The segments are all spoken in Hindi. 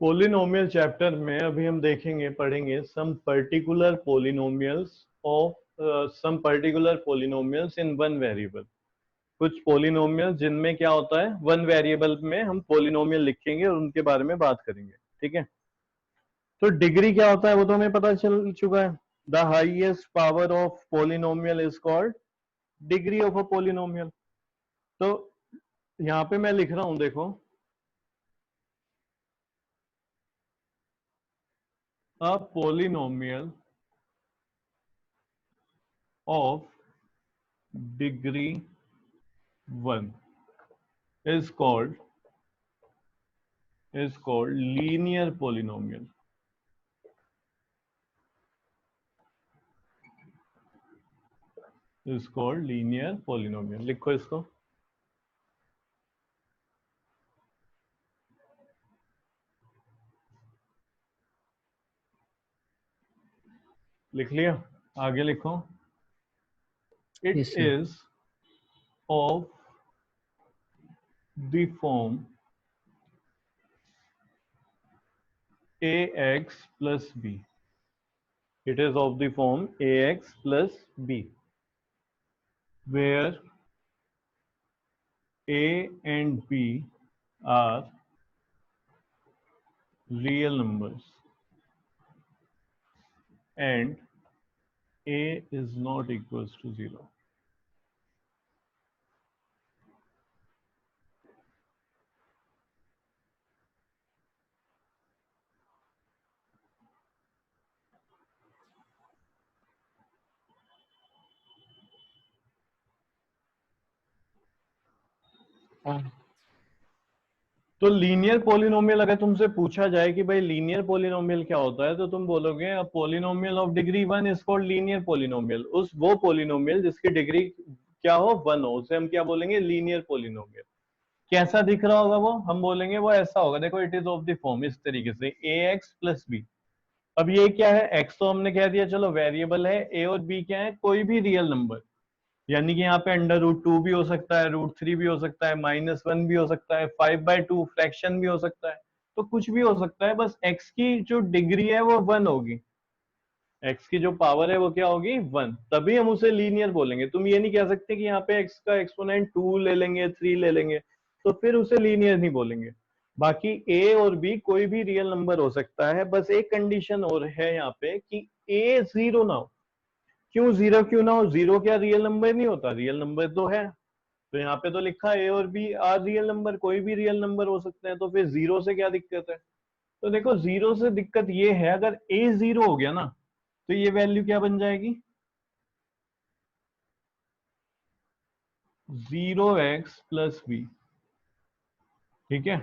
पोलिनोमियल चैप्टर में अभी हम देखेंगे पढ़ेंगे some particular polynomials in one variable. कुछ पोलिनोमियल जिनमें क्या होता है, वन वेरिएबल में हम पोलिनोमियल लिखेंगे और उनके बारे में बात करेंगे। ठीक है, तो डिग्री क्या होता है वो तो हमें पता चल चुका है। The highest power of polynomial is called degree of a polynomial. तो यहां पे मैं लिख रहा हूं, देखो, a polynomial of degree 1 is called linear polynomial। is called linear polynomial। लिखो इसको। लिख लिया? आगे लिखो। It Yes, sir. Is of the form ax plus b। it is of the form ax plus b where a and b are real numbers and a is not equals to 0। तो लीनियर पोलिनोमियल अगर तुमसे पूछा जाए कि भाई लीनियर पोलिनोमियल क्या होता है, तो तुम बोलोगे a polynomial of degree 1 is called linear polynomial. उस वो पोलिनोमियल जिसकी डिग्री क्या हो, 1 हो, उसे हम क्या बोलेंगे, लीनियर पोलिनोमियल। कैसा दिख रहा होगा वो, हम बोलेंगे वो ऐसा होगा, देखो, it is of the form इस तरीके से ax प्लस बी। अब ये क्या है, x तो हमने कह दिया चलो वेरिएबल है, a और b क्या है, कोई भी रियल नंबर। यानी कि यहाँ पे अंडर रूट 2 भी हो सकता है, √3 भी हो सकता है, -1 भी हो सकता है, 5/2 फ्रैक्शन भी हो सकता है। तो कुछ भी हो सकता है, बस x की जो डिग्री है वो 1 होगी। x की जो पावर है वो क्या होगी, 1। तभी हम उसे लीनियर बोलेंगे। तुम ये नहीं कह सकते कि यहाँ पे x का एक्सपोनेंट 2 ले लेंगे, 3 ले लेंगे, तो फिर उसे लीनियर नहीं बोलेंगे। बाकी a और b कोई भी रियल नंबर हो सकता है, बस एक कंडीशन और है यहाँ पे कि a 0 ना हो। क्यों 0 क्यों ना हो, 0 क्या रियल नंबर नहीं होता, रियल नंबर तो है। तो यहाँ पे तो लिखा ए और बी आर रियल नंबर, कोई भी रियल नंबर हो सकते हैं, तो फिर 0 से क्या दिक्कत है। तो देखो, 0 से दिक्कत ये है, अगर ए 0 हो गया ना, तो ये वैल्यू क्या बन जाएगी, 0x प्लस बी। ठीक है,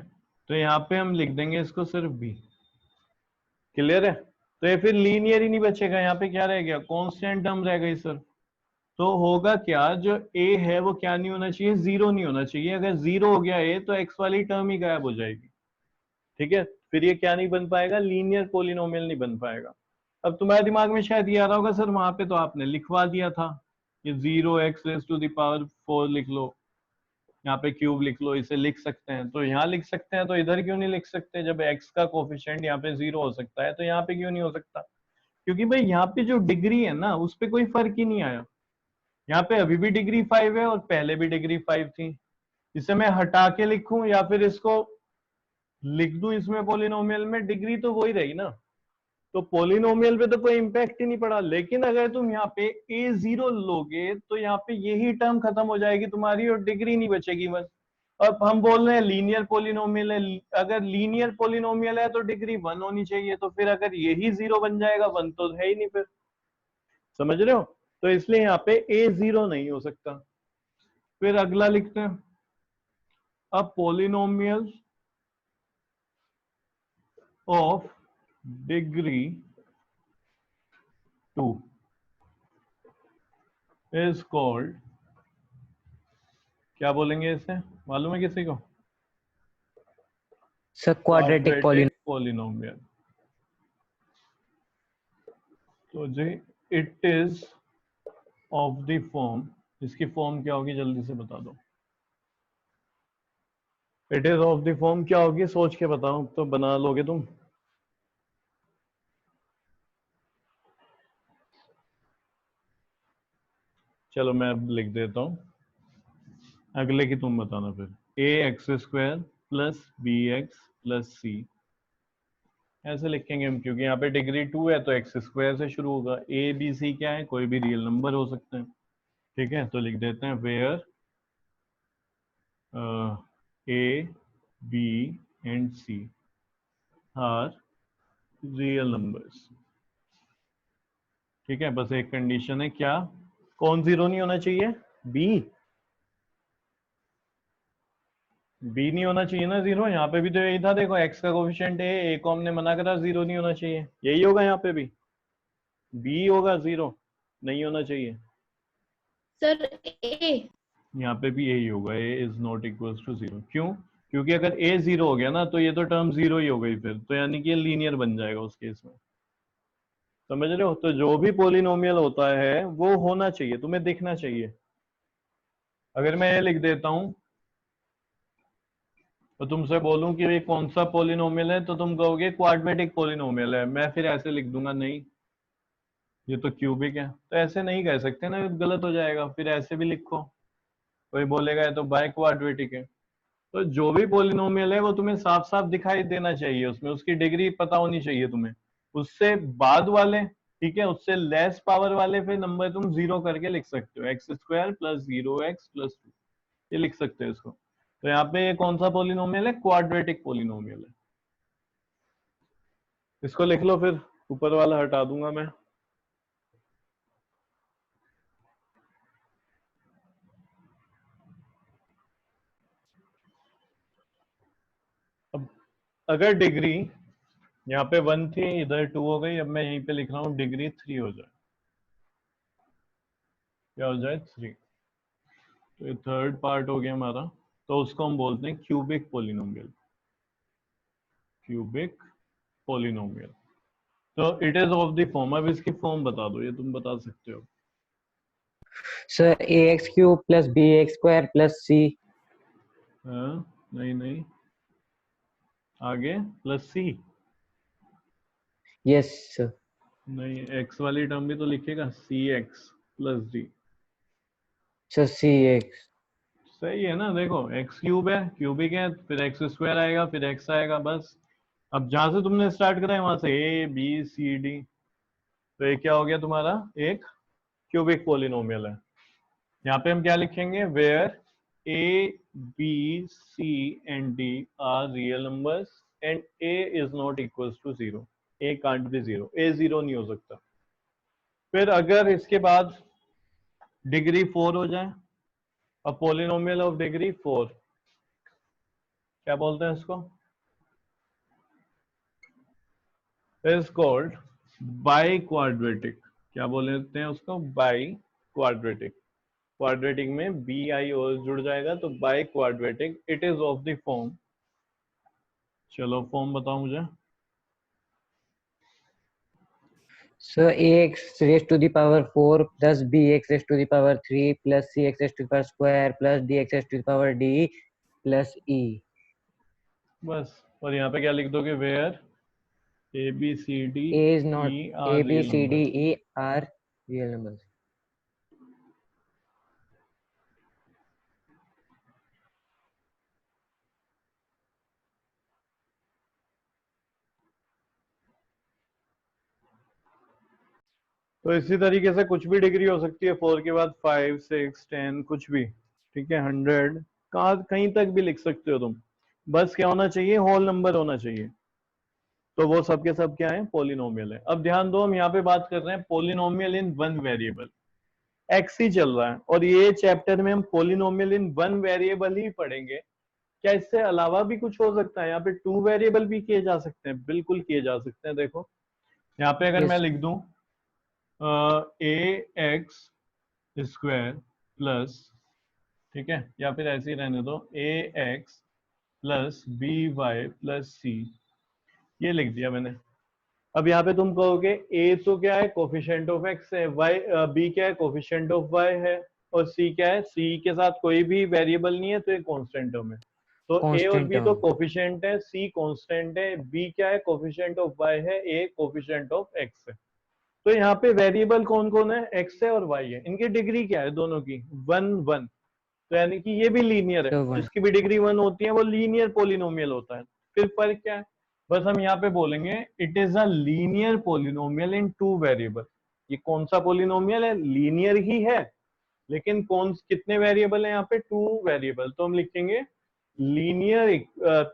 तो यहाँ पे हम लिख देंगे इसको सिर्फ बी। क्लियर है? तो ये फिर लीनियर ही नहीं बचेगा, यहाँ पे क्या रह गया, कॉन्स्टेंट टर्म रह गई सर। तो होगा क्या, जो a है वो क्या नहीं होना चाहिए, 0 नहीं होना चाहिए। अगर 0 हो गया a, तो x वाली टर्म ही गायब हो जाएगी। ठीक है, फिर ये क्या नहीं बन पाएगा, लीनियर पोलिनोमियल नहीं बन पाएगा। अब तुम्हारे दिमाग में शायद ये आ रहा होगा, सर वहां पे तो आपने लिखवा दिया था, ये 0x⁴ लिख लो, यहाँ पे क्यूब लिख लो, इसे लिख सकते हैं। तो यहाँ लिख सकते हैं, तो इधर क्यों नहीं लिख सकते, जब x का कोफिशिएंट यहाँ पे 0 हो सकता है, तो यहाँ पे क्यों नहीं हो सकता। क्योंकि भाई यहाँ पे जो डिग्री है ना, उस पर कोई फर्क ही नहीं आया। यहाँ पे अभी भी डिग्री 5 है और पहले भी डिग्री 5 थी। इसे मैं हटा के लिखूं या फिर इसको लिख दूं इसमें पोलिनोमियल में, डिग्री तो वही रही ना। तो पोलिनोमियल पे तो कोई इंपैक्ट ही नहीं पड़ा। लेकिन अगर तुम यहाँ पे a0 लोगे, तो यहाँ पे यही टर्म खत्म हो जाएगी तुम्हारी और डिग्री नहीं बचेगी बस। अब हम बोल रहे हैं लीनियर पोलिनोमियल है, अगर लीनियर पोलिनोमियल है तो डिग्री 1 होनी चाहिए, तो फिर अगर यही 0 बन जाएगा, 1 तो है ही नहीं फिर। समझ रहे हो? तो इसलिए यहाँ पे a0 नहीं हो सकता। फिर अगला लिखते हैं, अब polynomial of degree 2 is called, क्या बोलेंगे इसे, मालूम है किसी को? Sir, quadratic quadratic polynomial. तो जी, it is of the form, इसकी फॉर्म क्या होगी जल्दी से बता दो। It is of the form क्या होगी सोच के बताओ, तो बना लोगे तुम। चलो मैं अब लिख देता हूं, अगले की तुम बताना फिर। A x square plus b x plus c, ऐसे लिखेंगे हम क्योंकि यहाँ पे डिग्री 2 है तो एक्स स्क्वायर से शुरू होगा। ए बी सी क्या है, कोई भी रियल नंबर हो सकते हैं। ठीक है, तो लिख देते हैं where A B and C are real numbers. ठीक है, बस एक कंडीशन है, क्या, कौन जीरो नहीं होना चाहिए, बी। बी नहीं होना चाहिए ना जीरो, यहाँ पे भी तो यही था, देखो एक्स का कोफिशिएंट है, ए को हमने मना करा, जीरो नहीं होना चाहिए, यही होगा यहाँ पे भी, बी होगा, जीरो नहीं होना चाहिए। सर ए, यहाँ पे भी यही होगा, a is not equal to zero. क्यों? क्योंकि अगर ए जीरो हो गया ना तो ये तो टर्म जीरो ही हो गई फिर, तो यानी कि ये लीनियर बन जाएगा उस केस में। समझ रहे हो? तो जो भी पोलिनोमियल होता है वो होना चाहिए, तुम्हें दिखना चाहिए। अगर मैं ये लिख देता हूं तो तुमसे बोलूं कि ये कौन सा पोलिनोमियल है, तो तुम कहोगे क्वाड्रेटिक पोलिनोमियल है, मैं फिर ऐसे लिख दूंगा नहीं ये तो क्यूबिक है, तो ऐसे नहीं कह सकते ना, गलत हो जाएगा, फिर ऐसे भी लिखो। कोई बोलेगा ये तो बाय क्वाड्रेटिक है। तो जो भी पोलिनोमियल है वो तुम्हें साफ साफ दिखाई देना चाहिए, उसमें उसकी डिग्री पता होनी चाहिए तुम्हें। उससे बाद वाले, ठीक है, उससे लेस पावर वाले फिर नंबर तुम जीरो करके लिख सकते हो, x square plus zero x plus two, ये लिख सकते हो इसको। तो यहाँ पे ये कौन सा पोलिनोमियल है, क्वाड्रेटिक पोलिनोमियल है। इसको लिख लो, फिर ऊपर वाला हटा दूंगा मैं। अब अगर डिग्री यहाँ पे 1 थी, इधर 2 हो गई, अब मैं यहीं पे लिख रहा हूँ डिग्री 3 हो जाए, क्या हो जाए, 3। तो ये थर्ड पार्ट हो गया हमारा, तो उसको हम बोलते हैं क्यूबिक पोलिनोमियल। क्यूबिक पोलिनोमियल, तो it is of the form. अब इसकी फॉर्म बता दो, ये तुम बता सकते हो। Sir a x cube plus b x square plus c. नहीं नहीं, आगे प्लस सी। Yes sir. नहीं, एक्स वाली टर्म भी तो लिखेगा, c x plus d. Sir c x. सही है ना, देखो एक्स क्यूब है, क्यूबिक है, फिर एक्स स्क्वायर आएगा, फिर एक्स आएगा, बस। अब जहां से तुमने स्टार्ट करा है वहां से ए बी सी डी, तो ये क्या हो गया तुम्हारा, एक क्यूबिक पोलिनोमियल है। यहाँ पे हम क्या लिखेंगे, where A b c and d are real numbers and a is not equal to zero. A can't be zero, a zero नहीं हो सकता। फिर अगर इसके बाद डिग्री 4 हो जाए, अ पोलिनोमियल ऑफ डिग्री 4, क्या बोलते हैं इसको, इज कॉल्ड बाई क्वाड्रेटिक। क्या बोलते हैं उसको, बाई क्वाड्रेटिक। क्वाड्रेटिक में बी आई और जुड़ जाएगा, तो biquadratic. It is of the form, चलो फॉर्म बताओ मुझे। Sir a x raise to the power 4 plus b x raise to the power 3 plus c x raise to the power square plus d x raise to the power d plus e. बस, और यहाँ पे क्या लिख दोगे, where A b C D a is not, e a are b real c d number. E are real numbers. तो इसी तरीके से कुछ भी डिग्री हो सकती है, 4 के बाद 5 6 10 कुछ भी, ठीक है, 100, कहाँ कहीं तक भी लिख सकते हो तुम। बस क्या होना चाहिए, होल नंबर होना चाहिए। तो वो सब के सब क्या है, पोलिनोमियल है। अब ध्यान दो, हम यहाँ पे बात कर रहे हैं polynomial in one variable, x ही चल रहा है, और ये चैप्टर में हम पोलिनोमियल इन वन वेरिएबल ही पढ़ेंगे। क्या इससे अलावा भी कुछ हो सकता है, यहाँ पे 2 वेरिएबल भी किए जा सकते हैं, बिल्कुल किए जा सकते हैं। देखो यहाँ पे अगर मैं लिख दूं ए एक्स स्क्वायर प्लस, ठीक है, या फिर ऐसे ही रहने दो, a x plus b y plus c, ये लिख दिया मैंने। अब यहाँ पे तुम कहोगे ए तो क्या है, कोफिशिएंट ऑफ एक्स है, वाई बी क्या है, कोफिशिएंट ऑफ वाई है, और सी क्या है, सी के साथ कोई भी वेरिएबल नहीं है, तो ये कांस्टेंट टर्म है। तो a और कांस्टेंट b तो टर्म। कोफिशिएंट है, c कांस्टेंट है, b क्या है, कोफिशिएंट ऑफ y है, a कोफिशिएंट ऑफ x है। तो यहाँ पे वेरिएबल कौन कौन है, x है और y है। इनकी डिग्री क्या है दोनों की, 1 1। तो यानी कि ये भी लीनियर है, सर 1। जिसकी भी डिग्री 1 होती है वो लीनियर पोलिनोमियल होता है। फिर फर्क क्या है, बस हम यहाँ पे बोलेंगे it is a linear polynomial in 2 variable. ये कौन सा पोलिनोमियल है, लीनियर ही है, लेकिन कौन कितने वेरिएबल है यहाँ पे, 2 वेरिएबल। तो हम लिखेंगे लीनियर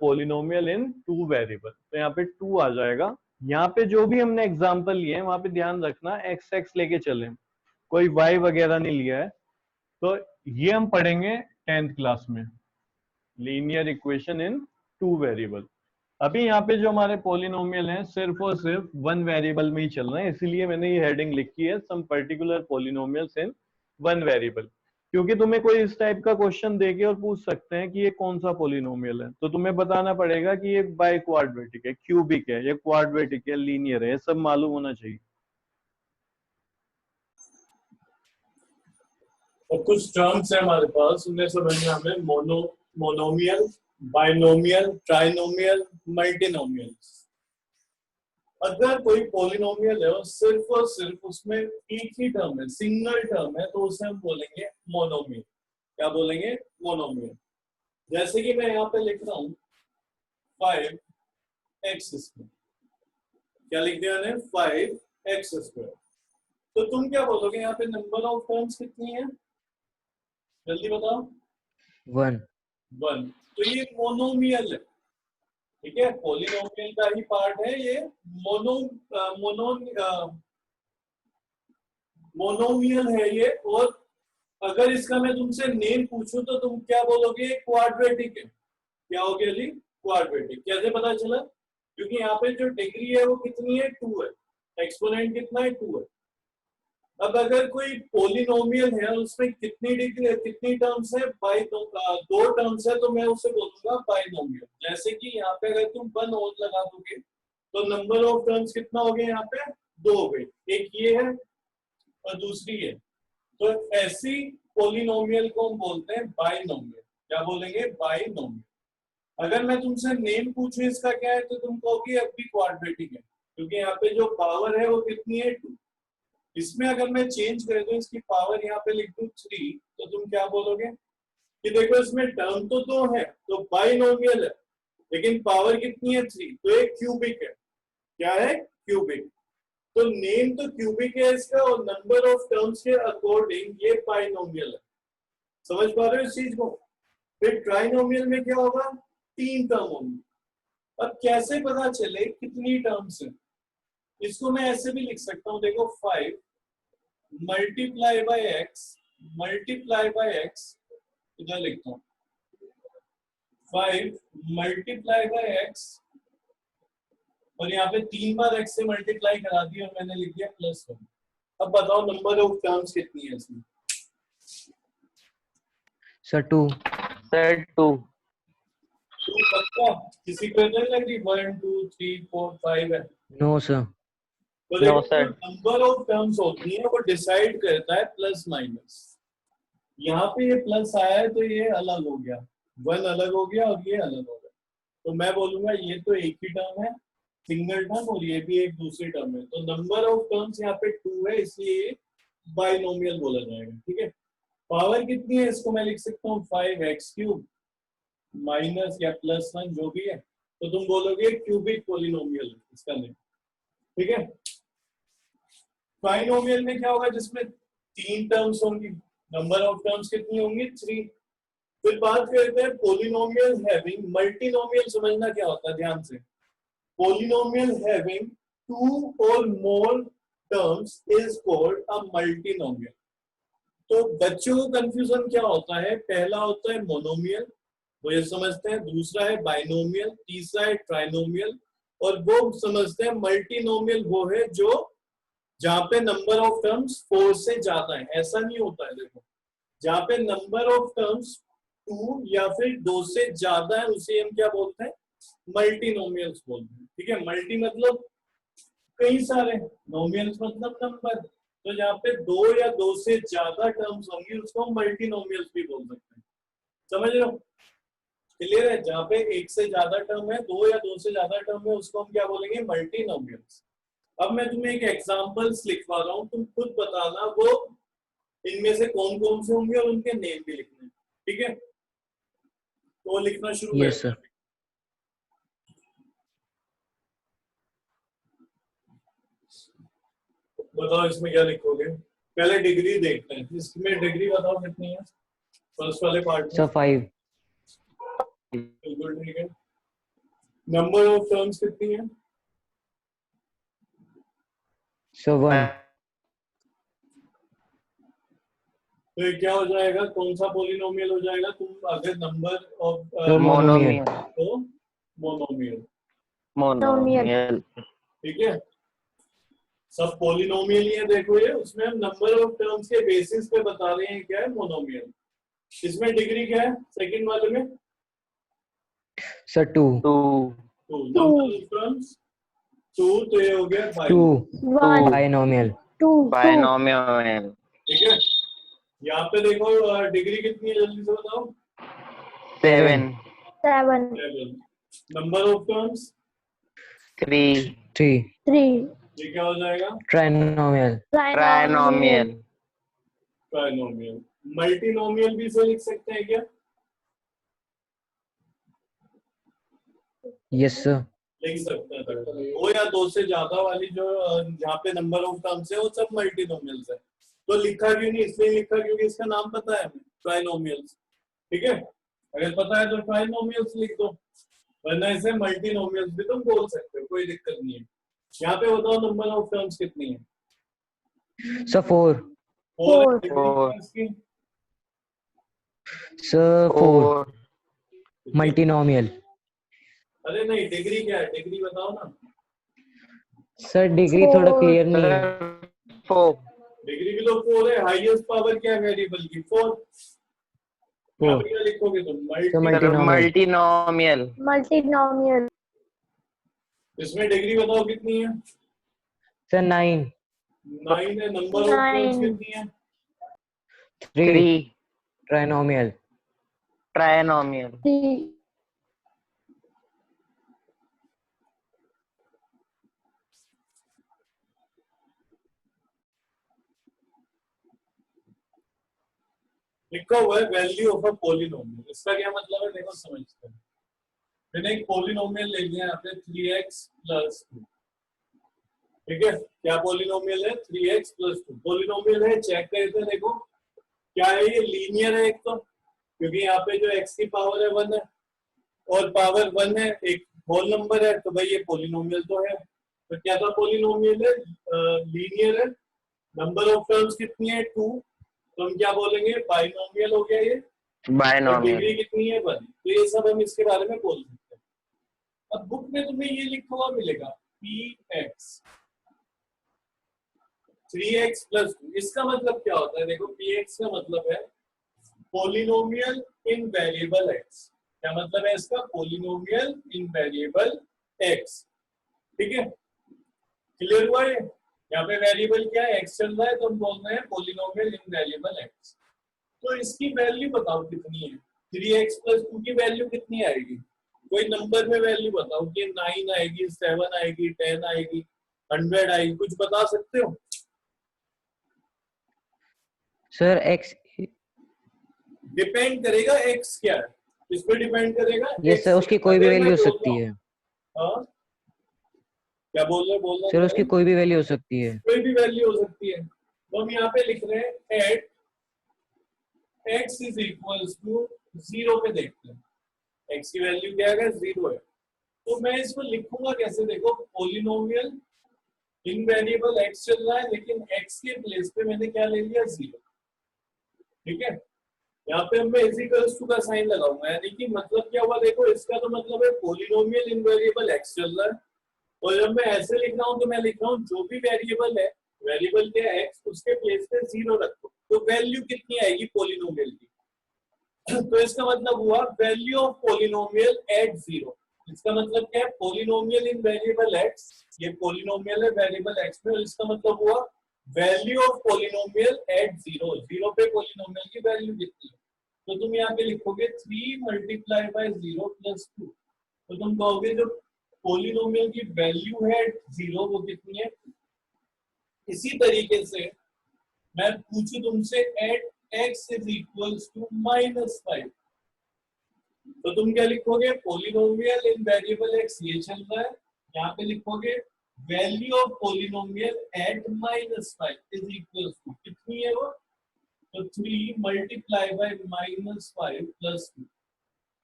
पोलिनोमियल इन 2 वेरिएबल। तो यहाँ पे 2 आ जाएगा। यहाँ पे जो भी हमने एग्जांपल लिए हैं वहां पे ध्यान रखना एक्स एक्स लेके चलें, कोई वाई वगैरह नहीं लिया है। तो ये हम पढ़ेंगे 10th क्लास में, लीनियर इक्वेशन इन 2 वेरिएबल। अभी यहाँ पे जो हमारे पोलिनोमियल हैं सिर्फ और सिर्फ 1 वेरिएबल में ही चल रहे हैं, इसीलिए मैंने ये हेडिंग लिखी है सम पर्टिकुलर पोलिनोमियल्स इन 1 वेरिएबल। क्योंकि तुम्हें कोई इस टाइप का क्वेश्चन देके और पूछ सकते हैं कि ये कौन सा पोलिनोमियल है, तो तुम्हें बताना पड़ेगा कि ये बाई क्वाड्रेटिक है, क्यूबिक है, ये क्वाड्रेटिक है, लीनियर है, ये सब मालूम होना चाहिए। और कुछ टर्म्स है हमारे पास, उन्हें समझना हमें, मोनोमियल, बाइनोमियल, ट्राइनोमियल, मल्टीनोमियल। अगर कोई पॉलिनोमियल है और सिर्फ उसमें एक ही टर्म है, सिंगल टर्म है, तो उसे हम बोलेंगे मोनोमियल। क्या बोलेंगे, मोनोमियल। जैसे कि मैं यहाँ पे लिख रहा हूँ 5x²। क्या लिख दिया मैंने, 5x²। तो तुम क्या बोलोगे, यहाँ पे नंबर ऑफ टर्म्स कितनी है, जल्दी बताओ। 1। 1। तो ये मोनोमियल है, ठीक है, पॉलिनोमियल का ही पार्ट है ये। मोनोमियल है ये। और अगर इसका मैं तुमसे नेम पूछूं तो तुम क्या बोलोगे, क्वाड्रेटिक है। क्या हो गया जी, क्वाड्रेटिक। कैसे पता चला, क्योंकि यहाँ पे जो डिग्री है वो कितनी है, 2 है, एक्सपोनेंट कितना है, 2 है। अब अगर कोई पोलिनोमियल है उसमें कितनी डिग्री, कितनी टर्म्स है, दो टर्म्स है, तो मैं उसे बोलूंगा बाइनोमियल। जैसे कि यहाँ पे अगर तुम 1 और लगा दोगे तो नंबर ऑफ टर्म्स कितना हो गया, यहाँ पे 2 हो गए, एक ये है और दूसरी है। तो ऐसी पोलिनोमियल को हम बोलते हैं बाइनोमियल। क्या बोलेंगे, बाइनोमियल। अगर मैं तुमसे नेम पूछूं इसका क्या है, तो तुम कहोगे अब भी क्वाड्रेटिक है, क्योंकि यहाँ पे जो पावर है वो कितनी है, 2। इसमें अगर मैं चेंज कर दूं, इसकी पावर यहाँ पे लिख दूं 3, तो तुम क्या बोलोगे कि देखो इसमें टर्म तो 2 है, तो बाइनोमियल है, लेकिन पावर कितनी है, 3, तो ये क्यूबिक है। क्या है, क्यूबिक। तो नेम तो क्यूबिक है इसका, और नंबर ऑफ टर्म्स के अकॉर्डिंग ये बाइनोमियल है। समझ पा रहे हो इस चीज को। फिर ट्राइनोमियल में क्या होगा, 3 टर्म होंगी। अब कैसे पता चले कितनी टर्म्स है, इसको मैं ऐसे भी लिख सकता हूं, देखो 5 मल्टीप्लाई बाय एक्स, इधर लिखता हूं 5 मल्टीप्लाई बाय एक्स, और यहाँ पे 3 बार x से मल्टीप्लाई करा दिया और मैंने लिख दिया +1। अब बताओ नंबर ऑफ टर्म्स कितनी है इसमें, सर 2। सर 2। पक्का, किसी को नहीं लग रही 1 2 3 4 5 है। No sir. तो No, देखो sir. नंबर ऑफ टर्म्स होती है वो डिसाइड करता है प्लस माइनस। यहाँ पे ये प्लस आया है तो ये अलग हो गया, 1 अलग हो गया और ये अलग हो गया। तो मैं बोलूंगा ये तो एक ही टर्म है, सिंगल टर्म, और ये भी एक दूसरी टर्म है। तो नंबर ऑफ टर्म्स यहाँ पे 2 है, इसलिए बाइनोमियल बोला जाएगा। ठीक है, पावर कितनी है, इसको मैं लिख सकता हूँ 5x³ माइनस या +1 जो भी है, तो तुम बोलोगे क्यूबिक पोलिनोमियल इसका नेम। ठीक है, ट्राइनोमियल में क्या होगा, जिसमें 3 टर्म्स होंगी, नंबर ऑफ टर्म्स कितनी होंगी, 3। फिर बात करते हैं पोलिनोमियल हैविंग, मल्टीनोमियल समझना क्या होता है ध्यान से। Polynomial having 2 or more terms is called a multinomial। तो बच्चों को कंफ्यूजन क्या होता है, पहला होता है मोनोमियल, वो ये समझते हैं, दूसरा है बाइनोमियल, तीसरा है ट्राइनोमियल, और वो समझते हैं मल्टीनोमियल वो है जो जहां पे नंबर ऑफ टर्म्स 4 से ज्यादा है। ऐसा नहीं होता है, देखो जहां पे नंबर ऑफ टर्म्स 2 या फिर 2 से ज्यादा है उसे हम क्या बोलते हैं, मल्टीनोमियल्स बोलते हैं। ठीक है, मल्टी मतलब कई सारे, नोमियल्स मतलब नंबर। तो जहाँ पे 2 या 2 से ज्यादा टर्म्स होंगी उसको हम मल्टीनोमियल्स भी बोल सकते हैं। समझ रहे हो। क्लियर है? जहाँ पे एक से ज्यादा टर्म है, दो या दो से ज्यादा टर्म है, उसको हम क्या बोलेंगे? मल्टीनोमियल्स। अब मैं तुम्हें एक एग्जांपल्स लिखवा रहा हूँ, तुम खुद बताना वो इनमें से कौन कौन से होंगे और उनके नेम भी लिखने हैं, ठीक है? तो लिखना शुरू यस करते सर। हैं। बताओ इसमें क्या लिखोगे? पहले डिग्री देखते हैं, इसमें डिग्री बताओ कितनी है फर्स्ट वाले पार्ट में? सर 5। बिल्कुल ठीक है। नंबर ऑफ टर्म्स कितनी है? सर 1। तो ये क्या हो जाएगा? कौन सा पॉलिनोमियल हो जाएगा? तुम अगर नंबर ऑफ सर मोनोमियल। तो मोनोमियल, मोनोमियल। ठीक है? सब पॉलिनोमियल ही है, देखो ये, उसमें हम नंबर ऑफ टर्म्स के बेसिस पे बता रहे हैं क्या है मोनोमियल। इसमें डिग्री क्या है सेकंड वाले में? सर 2। तो नंबर ऑफ टर्म्स 2, तो ये हो गया 2 1 बाइनोमियल। 2 बाइनोमियल। ठीक है? यहाँ पे देखो डिग्री कितनी है, जल्दी से बताओ। 7 7 नंबर ऑफ टर्म्स 3 3 ये क्या हो जाएगा? ट्राइनोमियल। ट्राइनोमियल। ट्राइनोमियल। मल्टीनोमियल भी से लिख सकते हैं क्या? Yes sir. लिख सकते हैं। दो या दो से ज्यादा वाली जो जहाँ पे नंबर ऑफ टर्म्स है वो सब मल्टीनोमियल्स है। तो लिखा क्यों नहीं? इसलिए लिखा क्योंकि इसका नाम पता है हमें, ट्राइनोमियल्स। ठीक है, अगर पता है तो ट्राइनोमियल्स लिख दो, वरना इसे मल्टीनोमियल्स भी तुम बोल सकते हो, कोई दिक्कत नहीं है। यहाँ पे बताओ नंबर ऑफ टर्म्स कितनी है? सर 4। 4 4 इसकी। Sir 4 multinomial. अरे नहीं, डिग्री क्या है? डिग्री बताओ ना। सर डिग्री थोड़ा क्लियर नहीं है। 4 डिग्री भी तो 4 है। हाईएस्ट पावर क्या है वेरिएबल की? 4। यहाँ पे क्या लिखोगे तुम? मल्टीनोमियल। मल्टीनोमियल। इसमें डिग्री बताओ कितनी है? सर 9 9 है। नंबर ऑफ टर्म्स 9 कितनी है? 3 ट्राइनोमियल। ट्राइनोमियल। 3 लिखा हुआ है वैल्यू ऑफ अ पॉलिनोमियल। इसका क्या मतलब है देखो, समझते हैं। मैंने एक पॉलिनोमियल ले लिया यहाँ पे 3x + 2। ठीक है, क्या पॉलिनोमियल है? 3x + 2 पॉलिनोमियल है। चेक करते हैं, देखो क्या है ये? लीनियर है एक तो, क्योंकि यहाँ पे जो x की पावर है 1 है और पावर 1 है, एक होल नंबर है, तो भाई ये पॉलिनोमियल तो है। तो क्या था? पॉलिनोमियल है, लीनियर है। नंबर ऑफ टर्म्स कितनी है? 2। तो हम क्या बोलेंगे? बाइनोमियल हो गया ये। और बाइनोमियल। डिग्री कितनी है? 1। तो ये सब हम इसके बारे में बोल सकते हैं। अब बुक में तुम्हें ये लिखा हुआ मिलेगा px 3x + 2। इसका मतलब क्या होता है? देखो, px का मतलब है पॉलिनोमियल इन वेरिएबल x। क्या मतलब है इसका? पॉलिनोमियल इन वेरिएबल x। ठीक है, क्लियर हुआ ये? यहाँ पे वेरिएबल क्या है? x चल रहा है, तो हम बोल रहे हैं पॉलिनोमियल इन वेरिएबल x। तो इसकी वैल्यू बताओ कितनी है? 3x + 2 की वैल्यू कितनी आएगी? कोई नंबर में वैल्यू बताओ कि 9 आएगी, 7 आएगी, 10 आएगी, 100 आएगी, कुछ बता सकते हो? Sir x। डिपेंड करेगा x क्या है, इस पे डिपेंड करेगा। यस सर, उसकी कोई भी अगर मैं वैल्यू हो बोल सकती रहा है। हूं, हाँ क्या बोल रहे? बोलना सर उसकी कोई भी वैल्यू हो सकती है। कोई भी वैल्यू हो सकती है। तो हम यहाँ पे लिख रहे हैं एट x = 0 पे देखते हैं। x की वैल्यू क्या है? 0 है। तो मैं इसको लिखूंगा कैसे? देखो, पॉलिनोमियल इन वेरिएबल x चल रहा है, लेकिन x के प्लेस पे मैंने क्या ले लिया? 0। ठीक है, यहाँ पे मैं इक्वल्स टू का साइन लगाऊंगा, यानी कि मतलब क्या हुआ? देखो, इसका तो मतलब है पॉलिनोमियल इन वेरिएबल x चल रहा है, और जब मैं ऐसे लिख रहा हूँ तो मैं लिख रहा हूँ जो भी वेरिएबल है, वेरिएबल क्या है x, उसके प्लेस पे 0 रखो, तो वैल्यू कितनी आएगी पॉलिनोमियल की? तो इसका मतलब हुआ वैल्यू ऑफ पॉलिनोमियल एट 0। इसका मतलब क्या है? पॉलिनोमियल इन वेरिएबल x, ये पॉलिनोमियल है वेरिएबल x में, और इसका मतलब हुआ वैल्यू ऑफ पॉलिनोमियल एट 0। 0 पे पॉलिनोमियल की वैल्यू कितनी है? तो तुम यहाँ पे लिखोगे 3 मल्टीप्लाई बाय 0 प्लस 2। तो तुम कहोगे जो पोलिनोमियल की वैल्यू है 0 वो कितनी है। इसी तरीके से मैं पूछूं तुमसे at x is equals to -5, तो तुम क्या लिखोगे, पोलिनोमियल इन वेरिएबल x ये चल रहा है, यहाँ पे लिखोगे value of polynomial at -5 is equals to कितनी है वो, तो 3 मल्टीप्लाई बाय -5 प्लस 2,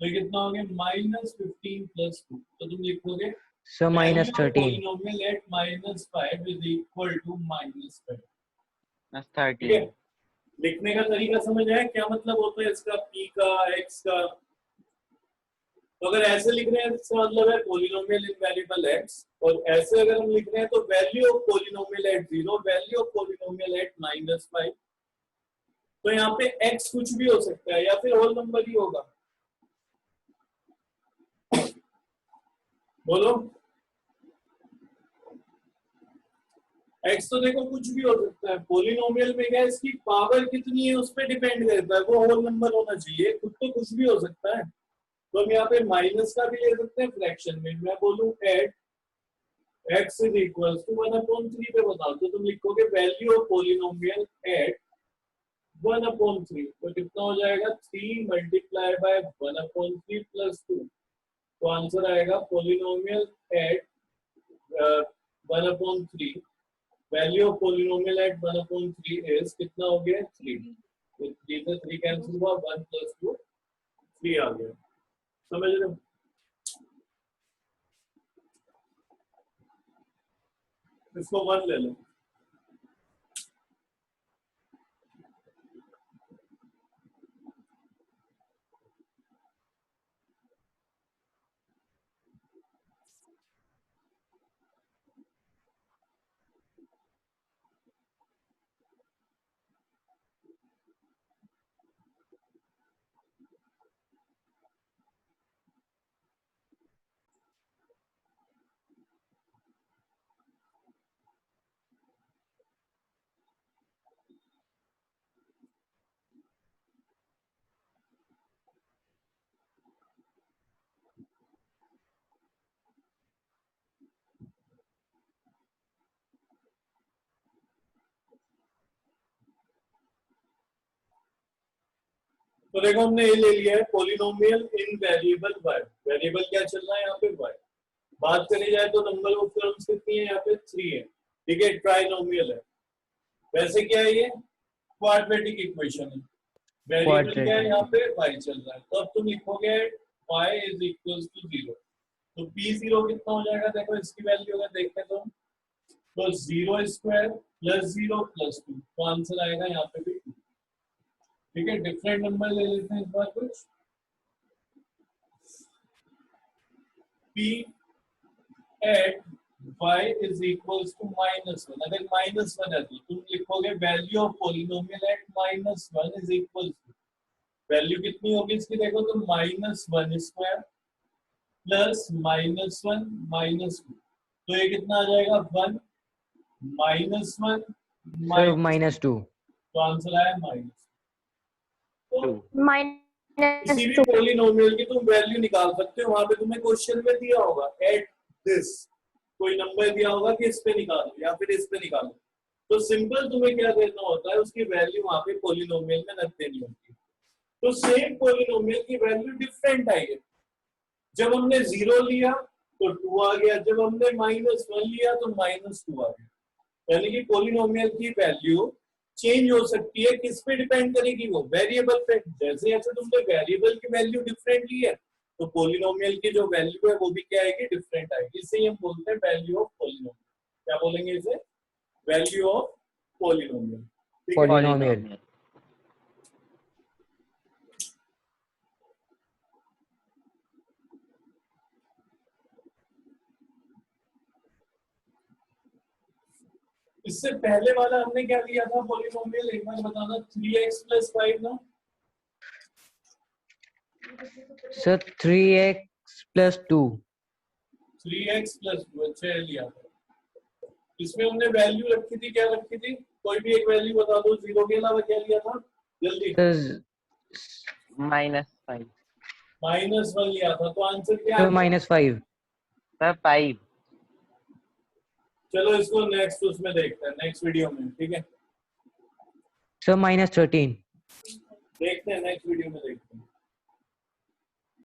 तो कितना हो गया -15 प्लस 2। तो तुम लिखोगे so -13 polynomial at -5 is equal to -5। ठीक है, 13। लिखने का तरीका समझ आया क्या मतलब होता है इसका, p का x का। तो अगर ऐसे लिख रहे हैं इसका मतलब है पोलिनोमियल इन वेरिएबल x, और ऐसे अगर हम लिख रहे हैं तो value of polynomial at 0, value of polynomial at -5। तो यहाँ पे x कुछ भी हो सकता है या फिर होल नंबर ही होगा, बोलो। x तो देखो कुछ भी हो सकता है, पोलिनोमियल में क्या है इसकी पावर कितनी है उस पर डिपेंड करता है, वो होल नंबर होना चाहिए, खुद तो कुछ भी हो सकता है। तो हम यहाँ पे माइनस का भी ले सकते हैं फ्रैक्शन में, मैं बोलूं at x is equal to 1/3 पे बता दो, तो तुम लिखोगे वैल्यू ऑफ पोलिनोमियल एट 1/3, तो कितना हो जाएगा 3 मल्टीप्लाई बाय 1/3 प्लस 2, तो आंसर आएगा polynomial at 1/3, value of polynomial at 1/3 is कितना हो गया 3, तो 3 से 3 कैंसिल हुआ, 1 प्लस 2 3 आ गया। समझ रहे हो, इसको 1 ले लो। तो देखो हमने ये ले लिया है पोलिनोमियल इन वेरिएबल y, वेरिएबल क्या चल रहा है यहाँ पे y। बात करी जाए तो नंबर ऑफ टर्म्स कितनी है यहाँ पे 3 है, ठीक है, ट्राइनोमियल है। वैसे क्या है ये क्वाड्रेटिक इक्वेशन है, वेरिएबल क्या है यहाँ पे y चल रहा है, तो अब तुम लिखोगे y इज इक्वल्स टू 0, तो p0 कितना हो जाएगा, देखो इसकी वैल्यू अगर देखें तो 0 स्क्वायर प्लस 0 प्लस 2, तो आंसर आएगा यहाँ पे भी 2। ठीक है, डिफरेंट नंबर ले लेते हैं इस बार कुछ, p at y is equals to -1, अगर -1 है तो तुम लिखोगे value of polynomial at -1 is equals to, value कितनी होगी इसकी देखो तो -1 स्क्वायर प्लस -1 -2, तो ये कितना आ जाएगा 1 -1 -2, तो आंसर आया -2। तो किसी भी -2 पोलिनोमियल की तुम वैल्यू निकाल सकते हो, वहां पे तुम्हें क्वेश्चन में दिया होगा एट दिस, कोई नंबर दिया होगा कि इस पे निकालो या फिर इस पे निकालो, तो सिंपल तुम्हें क्या करना होता है उसकी वैल्यू वहां पे पोलिनोमियल में रख देनी होती है। तो सेम पोलिनोमियल की वैल्यू डिफरेंट आई है, जब हमने 0 लिया तो 2 आ गया, जब हमने -1 लिया तो -2 आ गया, यानी कि पोलिनोमियल की वैल्यू चेंज हो सकती है, किस पे डिपेंड करेगी, वो वेरिएबल पे। जैसे जैसे तुमने वेरिएबल की वैल्यू डिफरेंट ली है तो पोलिनोमियल की जो वैल्यू है वो भी क्या आएगी, डिफरेंट आएगी। इसे हम बोलते हैं वैल्यू ऑफ पोलिनोमियल। क्या बोलेंगे इसे, वैल्यू ऑफ पोलिनोमियल। पॉलिनोमियल। इससे पहले वाला हमने क्या लिया था पोलिनोमियल, एक बार बताना, 3x + 5 ना सर 3x + 2, 3x + 2, अच्छा लिया था। इसमें हमने वैल्यू रखी थी, क्या रखी थी, कोई भी एक वैल्यू बता दो, 0 के अलावा क्या लिया था जल्दी। -5 -1 लिया था, तो आंसर क्या सर है? -5 सर 5 चलो इसको नेक्स्ट उसमें देखते हैं, नेक्स्ट वीडियो में, ठीक है? सर -13 देखते हैं नेक्स्ट वीडियो में देखते हैं।